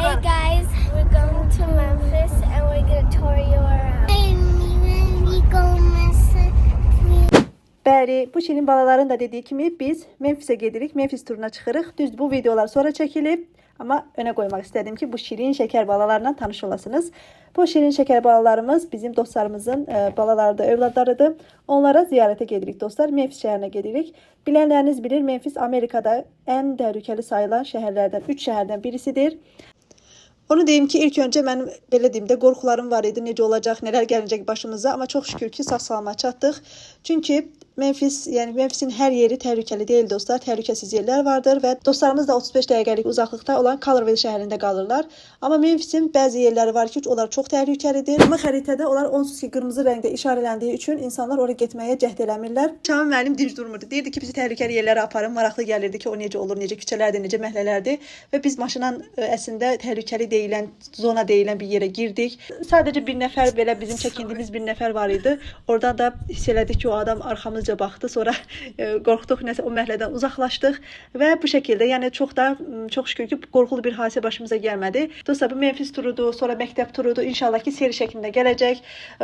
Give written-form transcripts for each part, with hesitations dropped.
Hey guys, we're going to Memphis and we're gonna tour you around. Bəli, bu şirin balaların da dediyi kimi biz Memphis'e gedirik, Memphis turuna çıxırıq. Düzdür, bu videolar sonra çəkilib, amma önə qoymaq istədim ki, bu şirin şəkər balalarla tanış olasınız. Bu şirin şəkər balalarımız bizim dostlarımızın balalarıdır, övladlarıdır. Onlara ziyarətə gedirik dostlar. Memphis şəhərinə gedirik. Bilənləriniz bilir, Memphis Amerikada ən təhlükəli sayılan şəhərlərdən, 3 şəhərdən birisidir. Onu deyim ki, ilk öncə mənim belə deyim də qorxularım var idi, necə olacaq, nələr gələcək başımıza, amma çox şükür ki, sağ-salamat çatdıq. Çünki Memphis, yəni Memphisin hər yeri təhlükəli deyil dostlar, təhlükəsiz yerlər vardır və dostlarımız da 35 dəqiqəlik uzaqlıqda olan Colorville şəhərində qalırlar. Amma Memphisin bəzi yerləri var ki, onlar çox təhlükəlidir. Amma xəritədə onlar onsuz ki, qırmızı rəngdə işarələndiyi üçün insanlar ora getməyə cəhd eləmirlər. Şamil müəllim dinc durmurdu. Deyirdi ki, bizi təhlükəli yerlərə aparın. Maraqlı gəlirdi ki, o necə olur, necə küçələrdir, necə məhəllələrdir və biz maşınla əslində təhlükəli deyilən, zona deyilən bir yerə girdik. Sadəcə bir nəfər belə bizim çəkindiyimiz bir nəfər var idi. Oradan da hiss elədik ki, o adam arxamızca baxdı. Sonra qorxduq, nəsə o məhəllədən uzaqlaşdıq və bu şəkildə, yəni çox şükür ki, qorxulu bir hadisə başımıza gəlmədi. Dostlar, bu Memphis turudur, sonra məktəb turudur. İnşallah ki, seri şəklində gələcək.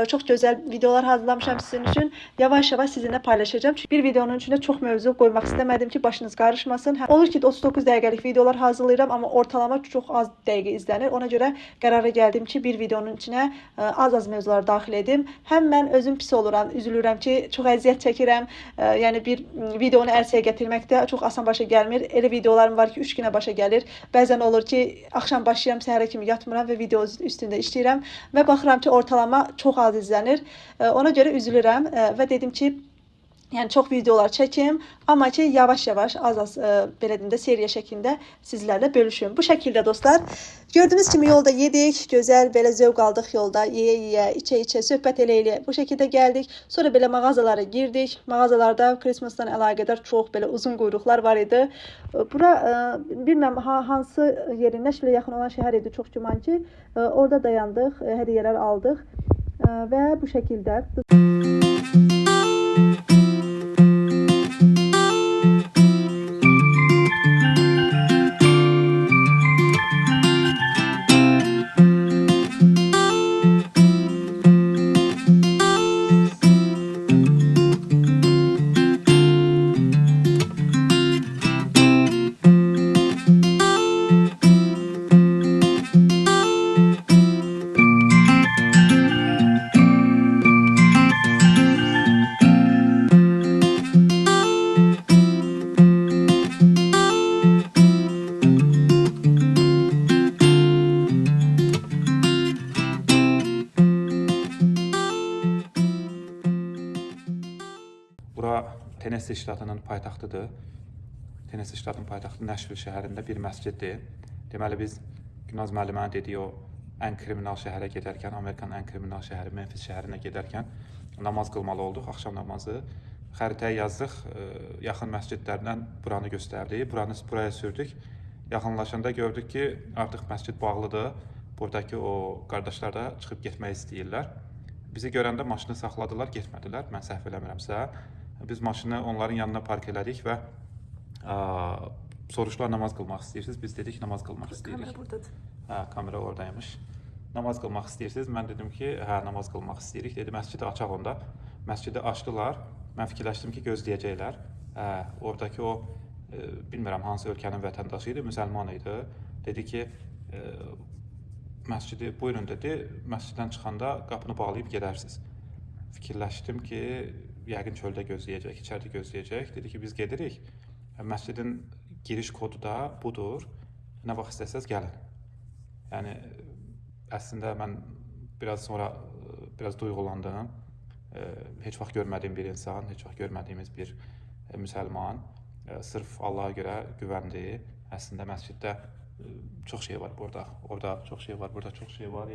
Çox gözəl videolar hazırlamışam sizin üçün. Yavaş-yavaş sizinlə paylaşacağım. Çünki bir videonun içində çox mövzu qoymaq istəmədim ki, başınız qarışmasın. Olur ki, 39 dəqiqəlik videolar hazırlayıram, amma ortalama çox az dəqiqə izlənir. Ona görə qərara gəldim ki, bir videonun içinə az-az mövzular daxil edim. Həm mən özüm pis oluram, üzülürəm ki, çox əziyyət çəkirəm. Yəni bir videonu ərsəyə gətirmək də çox asan başa gəlmir. Elə videolarım var ki, 3 günə başa gəlir. Bəzən olur ki, axşam başlayıram, səhərə kimi yatmıram və video üstündə işləyirəm və baxıram ki, ortalama çox az izlənir. Ona görə üzülürəm və dedim ki, yəni çox videolar çəkim, amma ki yavaş-yavaş, az-az belə deyim də seriya şəklində sizlərlə bölüşüm. Bu şəkildə dostlar, gördüyünüz kimi yolda yedik, gözəl belə zövq aldıq yolda, yeyə-yeyə, içə-içə, söhbət elə-elə bu şəkildə gəldik. Sonra belə mağazalara girdik. Mağazalarda Christmasdan əlaqədar çox belə uzun quyruqlar var idi. Bura bilmirəm hansı yerin, Nəşvilə yaxın olan şəhər idi, çox güman ki, orada dayandıq, hədiyyələr aldıq və bu şəkildə. Bura Tennessee ştatının paytaxtıdır. Tennessee ştatının paytaxtı Nəşvil şəhərində bir məsciddir. Deməli biz Günaz müəllimənin dediyi o ən kriminal şəhərə gedərkən, Amerikanın ən kriminal şəhəri Memphis şəhərinə gedərkən namaz qılmalı olduq, axşam namazı. Xəritəyə yazdıq, yaxın məscidlərdən buranı göstərdi. Buraya sürdük. Yaxınlaşanda gördük ki, artıq məscid bağlıdır. Buradakı o qardaşlar da çıxıb getmək istəyirlər. Bizi görəndə maşını saxladılar, getmədilər. Mən səhv eləmirəmsə. Biz maşını onların yanına park elədik və soruşdular, namaz qılmaq istəyirsiniz? Biz dedik, namaz qılmaq istəyirik. Kamera buradadır. Hə, kamera oradaymış. Namaz qılmaq istəyirsiniz? Mən dedim ki, hə, namaz qılmaq istəyirik. Dedi, məscidi açaq onda. Məscidi açdılar. Mən fikirləşdim ki, gözləyəcəklər. Hə, oradakı o, bilmirəm hansı ölkənin vətəndaşı idi, müsəlman idi. Dedi ki, məscidi buyurun dedi, məsciddən çıxanda qapını bağlayıb gedərsiniz. Fikirləşdim ki, yəqin çöldə gözləyəcək, içəridə gözləyəcək. Dedi ki, biz gedirik. Məscidin giriş kodu da budur. Nə vaxt istəsəz gəlin. Yəni, əslində mən biraz sonra duyğulandım. Heç vaxt görmədiyim bir insan, heç vaxt görmədiyimiz bir müsəlman sırf Allaha görə güvəndi. Əslində məsciddə çox şey var burada. Orada çox şey var, burada çox şey var.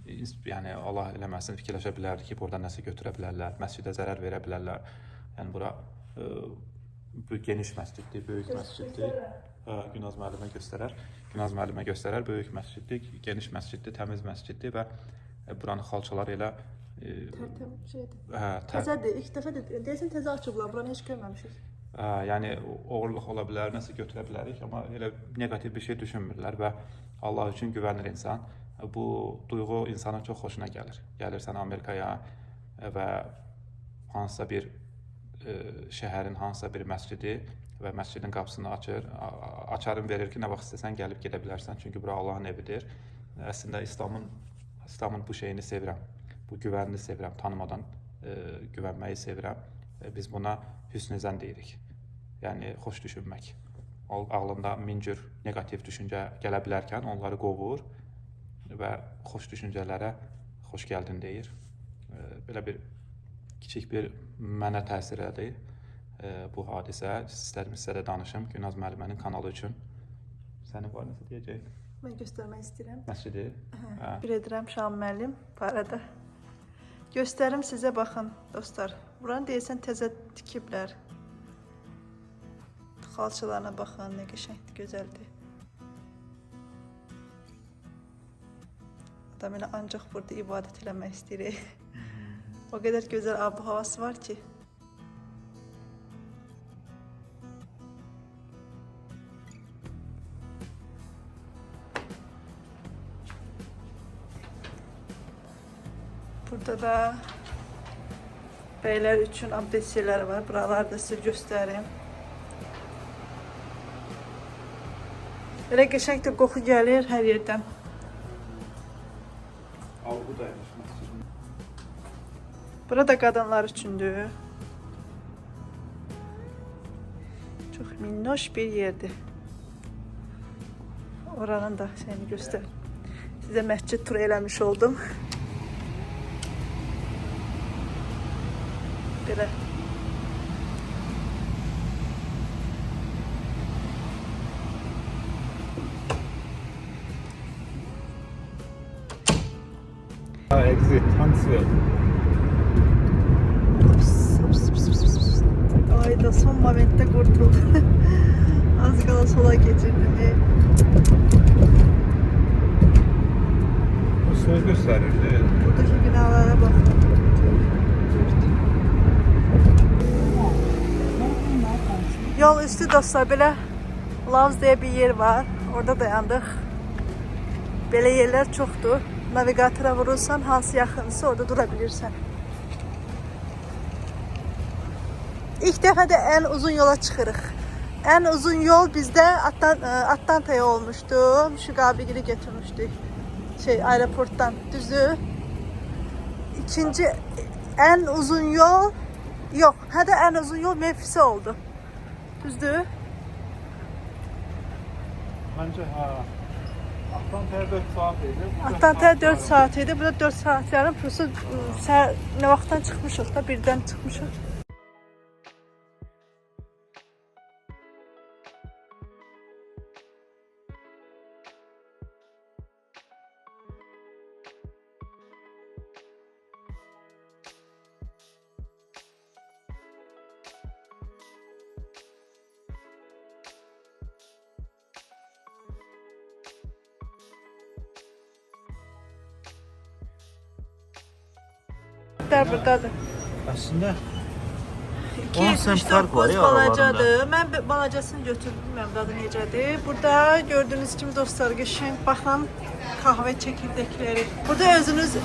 Yəni Allah eləməsin, fikirləşə bilərdi ki, burada nəsə götürə bilərlər, məscidə zərər verə bilərlər. Yəni bura geniş məsciddir, böyük məsciddir. Günaz müəllimə göstərər. Günaz müəllimə göstərər, böyük məsciddir, geniş məsciddir, təmiz məsciddir və buranın xalçalar elə Təzədir, ilk dəfə deyəsən təzə açıblar, buranı heç görməmişik. Yəni oğurluq ola bilər, nəsə götürə bilərik, amma elə negativ bir şey düşünmürlər və Allah üçün güvənir insan. Bu duyğu insanın çox xoşuna gəlir. Gəlirsən Amerikaya və hansısa bir şəhərin hansısa bir məscidi və məscidin qapısını açarın verir ki, nə vaxt istəsən gəlib gedə bilərsən. Çünki bura Allahın evidir. Əslində İslamın bu şeyini sevirəm. Bu güvənini sevirəm. Tanımadan güvənməyi sevirəm. Biz buna hüsnü zənn deyirik. Yəni xoş düşünmək. Ağlında min cür negativ düşüncə gələ bilərkən onları qovur və xoş düşüncələrə xoş gəldin deyir. Belə bir kiçik bir mənə təsir edir bu hadisə. İstədim sizə də danışım Günaz müəllimənin kanalı üçün. Sənin var nəsə deyəcək? Mən göstərmək istəyirəm. Məscidi? Bir edirəm Şam müəllim bu arada. Göstərim sizə, baxın dostlar. Buranı deyəsən təzə tikiblər. Xalçalarına baxın, nə qəşəngdir, gözəldir. Adam elə ancaq burada ibadət eləmək istəyir. O qədər gözəl ab-ı havası var ki. Burada da beylər üçün abdestçilər var. Buraları da sizə göstərim. Elə qəşəng də qoxu gəlir hər yerdən. Algı dayanış məscidin. Burada qadınlar üçündür. Çox minnoş bir yerdir. Oranın da şeyini göstər. Sizə məscid turu eləmiş oldum. Belə. Exit, Huntsville. Ay da son momentdə qurtuldu. Az qala sola keçirdim. Bu söz göstərirdi. Buradakı binalara baxın. Yol üstü dostlar, belə Loves deyə bir yer var. Orada dayandıq. Belə yerlər çoxdur. Navigatora vurursan, hansı yaxınsa orada dura bilirsən. İlk dəfə də ən uzun yola çıxırıq. Ən uzun yol bizdə Atlantaya olmuşdu. Müşüqabigili götürmüşdük. Aeroportdan, düzdür. İkinci ən uzun yol, yox, hədə ən uzun yol Memphis'e oldu. Düzdür. Məncə, Atlantaya 4 saat idi. Atlantaya 4 saat idi. Burada 4 saat yarım. Prosta nə vaxtdan çıxmışıq da, birdən çıxmışıq. Buradadır. Əslində 2-3 toz balacadır. Mən balacasını götürdüm, bilmirəm dadı necədir. Burada gördüyünüz kimi dostlar, qəşəng baxın kahve çekirdekleri. Burada özünüz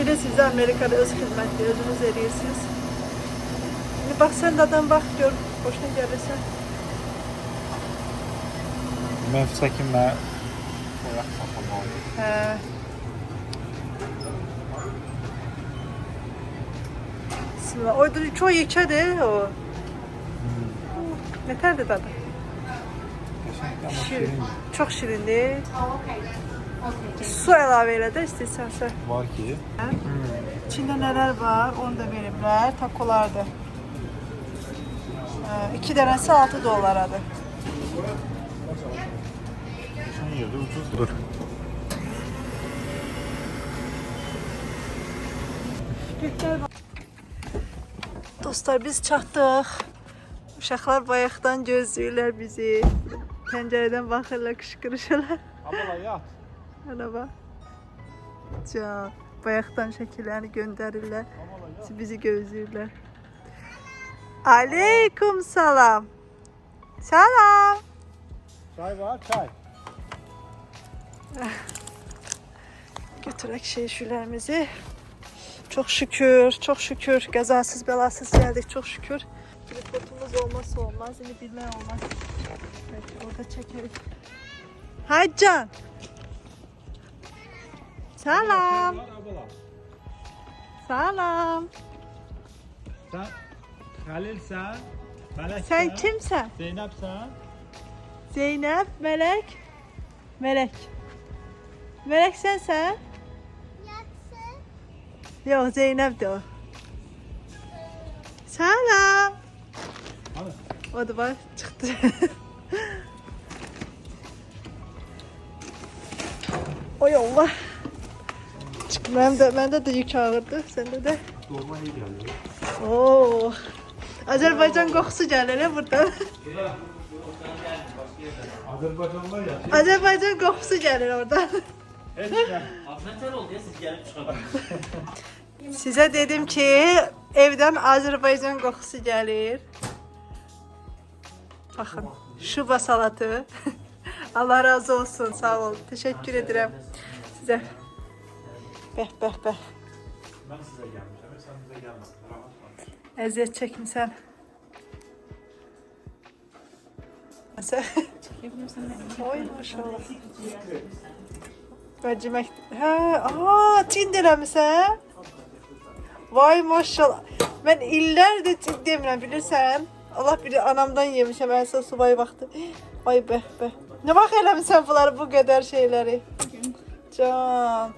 bilirsiniz, Amerikada öz xidmətli özünüz edirsiniz. Şimdi bak sen dadan bak, gör hoşuna gəlirsə. Məfsəki mən oyaq saxlamalıyım. Orada çoğu yekədir o. Nətərdir dadı? Çox şirindir. Su əlavə elə də istəsənsə. Var ki. İçində nələr var onu da veriblər. Takolardır. 2 dənəsi $6. Geçen yerde ucuzdur. Dostlar biz çatdıq. Uşaqlar bayaqdan gözləyirlər bizi. Pəncərədən baxırlar, qışqırışırlar. Abla yat. Hələ bax. Bayaqdan şəkillərini göndərirlər. Bizi gözləyirlər. Aleyküm salam. Salam. Çay var, çay. Götürək şeyşülərimizi. Çok şükür, çok şükür. Qəzasız, bəlasız geldik, çok şükür. Tripodumuz olmazsa olmaz. Yine bilmək olmaz. Evet, orada çekelim. Haycan. Salam. Salam. Sen Halilsen, Melek Sen kimsən? Zeynepsen. Zeynep, Melek. Melek. Melek sensən? Yok, Zeynep de o. Salam. Hadi. O da bak çıktı. Oy Allah. Çık, bende de yük ağırdı. Sende de. Dolma iyi geldi. Oo. Azerbaycan kokusu gelir he buradan. Azerbaycanlılar ya. Azerbaycan kokusu gelir oradan. Afiyetler oldu ya siz gelip çıkalım. Size dedim ki evden Azerbaycan kokusu gelir. Bakın şu basalatı. Allah razı olsun, sağ ol. Teşekkür ederim size. Beh beh beh. Ben size gelmişim. Sen bize gelmedin. Rahat ol. Eziyet çekmişsen. Sen. Oy maşallah. Mercimek. Aa, tin eləmisən? Vay maşallah. Ben illərdir tin demirəm, bilirsən? Allah bilir, anamdan yemişəm əsas subay vaxtı. Ay bəh bəh. Nə vaxt eləmisən bunları, bu qədər şeyləri? Can.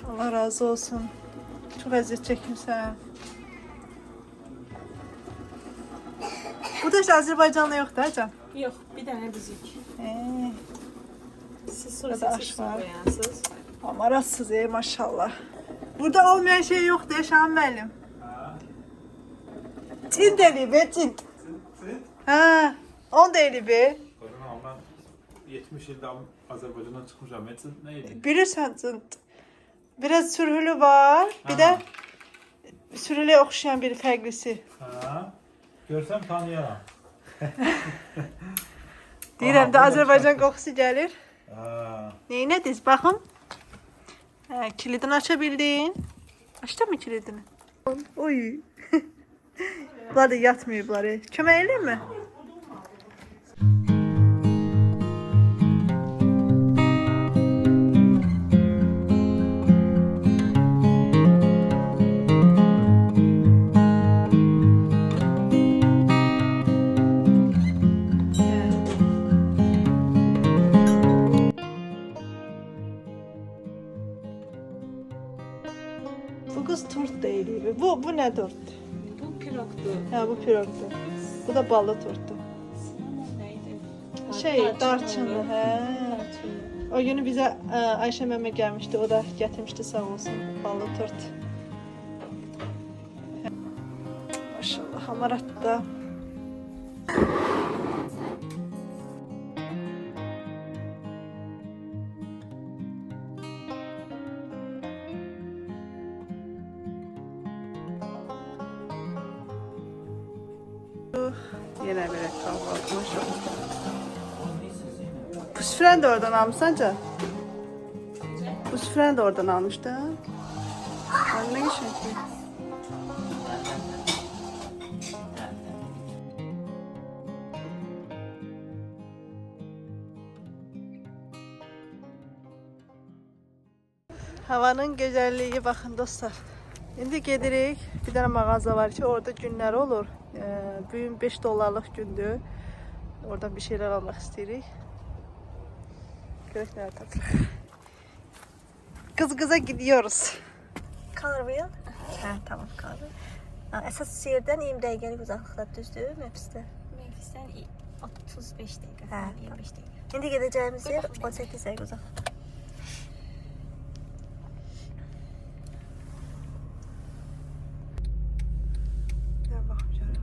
Allah razı olsun. Çok əziyyət çəkmişsən. Bu da işte Azerbaycanlı yok da Can. Yok, bir tane bizik. Siz Burada soru aş seçip var. koyansız. Amarazsız maşallah. Burada olmayan şey yok de Şahan müəllim. Çin deli be, Çin. Ha, on deli be. Kadın ben 70 yılda Azerbaycan'dan çıkmışım. Metin neydi? Bilirsən Çin. Biraz sürhülü var. Bir de sürhülüye okşayan bir fərqlisi. Ha. Görsem tanıyaram. Deyirəm də Azerbaycan qoxusu gəlir. Ha. Neynədiz? Baxın. Hə, kilidini aça bildin. Açdın mı kilidini? Oy. Bunlar da yatmıyıblar. Kömək eləyim mi? Bu kız tort değil. Bu ne tort? Bu piroktu. Ha, bu pirogdu. Bu da ballı torttu. Neydi? Şey, darçınlı. He. O günü bize Ayşe meme gelmişti. O da getirmişti, sağ olsun. Ballı tort. Maşallah, hamarat da. Yine böyle kahvaltı, maşallah. Bu süfren de oradan almışsın Can. Bu süfren de oradan almıştı. Ne geçiyor ki? Havanın güzelliği bakın dostlar. Şimdi gedirik. Bir tane mağaza var ki orada günler olur. Bugün 5 dolarlık gündü. Oradan bir şeyler almak istedik. Görək nerede tatlı. Kız kıza gidiyoruz. Colorville? Hə, tamam, Colorville. Əsas şehirdən 20 dəqiqəlik uzaqlıqda düzdür, Memphisdə? Memphis'ten 35 dakika, Hə, 25 dakika. İndi gedəcəyimiz yer 18 dəqiqə uzaqlıqda. Gel bakalım şöyle.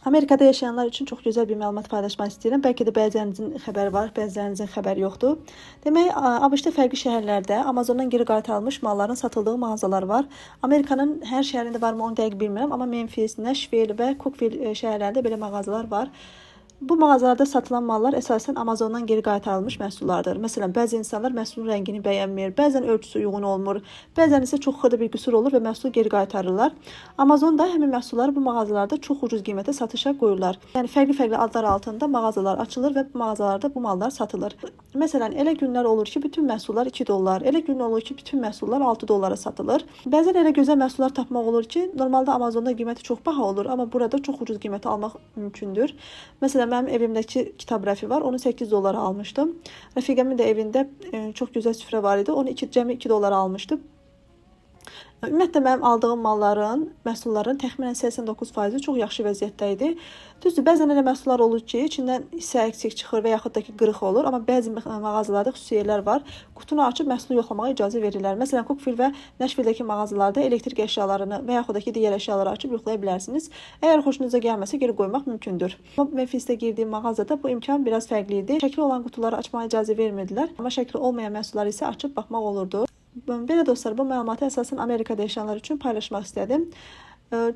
Amerikada yaşayanlar üçün çox gözəl bir məlumat paylaşmaq istəyirəm. Bəlkə də bəzilərinizin xəbəri var, bəzilərinizin xəbəri yoxdur. Demək, ABŞ-da fərqli şəhərlərdə Amazondan geri qaytarılmış malların satıldığı mağazalar var. Amerikanın hər şəhərində varmı onu dəqiq bilmirəm, amma Memphis, Nashville və Cookeville şəhərlərində belə mağazalar var. Bu mağazalarda satılan mallar əsasən Amazondan geri qaytarılmış məhsullardır. Məsələn, bəzi insanlar məhsulun rəngini bəyənmir, bəzən ölçüsü uyğun olmur, bəzən isə çox xırda bir qüsur olur və məhsulu geri qaytarırlar. Amazon da həmin məhsulları bu mağazalarda çox ucuz qiymətə satışa qoyurlar. Yəni fərqli-fərqli adlar altında mağazalar açılır və bu mağazalarda bu mallar satılır. Məsələn, elə günlər olur ki, bütün məhsullar $2, elə gün olur ki, bütün məhsullar $6 satılır. Bəzən elə gözəl məhsullar tapmaq olur ki, normalda Amazonda qiyməti çox baha olur, amma burada çox ucuz qiymətə almaq mümkündür. Məsələn, mənim evimdəki kitab rəfi var, onu $8 almışdım. Rəfiqəmin də evində çox gözəl süfrə var idi, onu cəmi $2 almışdım. Ümumiyyətlə, mənim aldığım malların, məhsulların təxminən 89% çox yaxşı vəziyyətdə idi. Düzdür, bəzən elə məhsullar olur ki, içindən hissə əksik çıxır və yaxud da ki, qırıq olur, amma bəzi mağazalarda xüsusi yerlər var. Qutunu açıb məhsulu yoxlamağa icazə verirlər. Məsələn, Cookeville və Nashville-dəki mağazalarda elektrik əşyalarını və yaxud da ki, digər əşyaları açıb yoxlaya bilərsiniz. Əgər xoşunuza gəlməsə, geri qoymaq mümkündür. Amma Memphisdə girdiyim mağazada bu imkan biraz fərqli idi. Şəkli olan qutuları açmağa icazə vermirdilər, amma şəkli olmayan məhsulları isə açıb baxmaq olurdu. Belə dostlar, bu məlumatı əsasən Amerikada yaşayanlar üçün paylaşmaq istədim.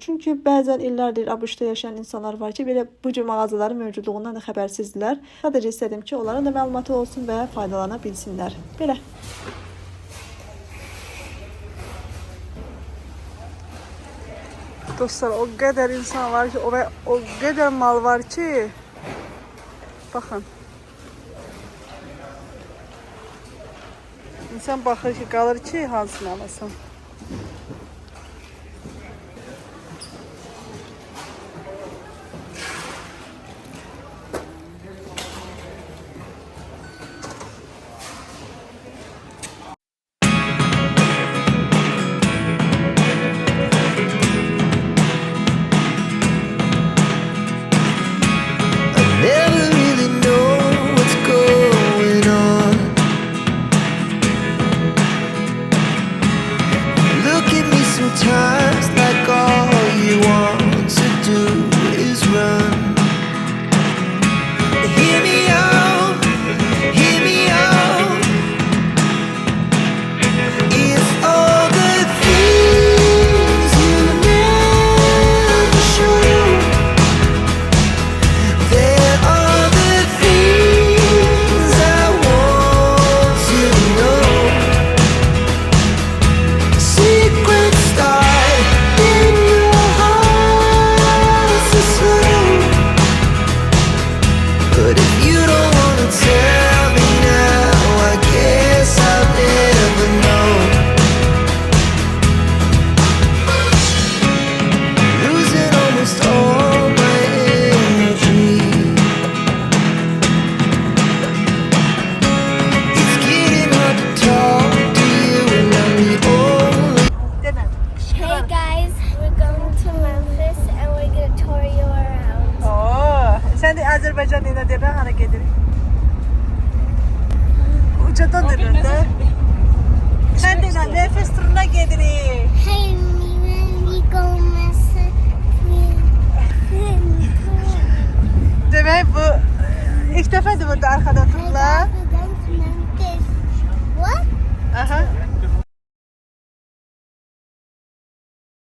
Çünki bəzən illərdir ABŞ-da yaşayan insanlar var ki, belə bu cür mağazaların mövcudluğundan da xəbərsizdirlər. Sadəcə istədim ki, onların da məlumatı olsun və faydalana bilsinlər. Belə. Dostlar, o qədər insan var ki, o qədər mal var ki, baxın. İnsan baxır ki, qalır ki, hansını alasın. Never really know what's going on. Look at me sometimes like all you want to do is run. Hear me out, hear me out. It's all the things you never show. There are the things I want to know. Secrets start in your heart so slow. But if you don't wanna tell me now, I guess I'll never know. Losing almost all my energy. It's getting hard to talk to you, and I'm the only. Demə. Hey guys, we're going to Memphis and we're gonna tour you around. Sən də Azərbaycan ilə deyirəm, hara gedirik? Ucadan deyirəm də. Sən deyirəm, Memphis turuna gedirik. Hey, we go Memphis. Demək, bu ilk dəfədir burada arxada otururlar.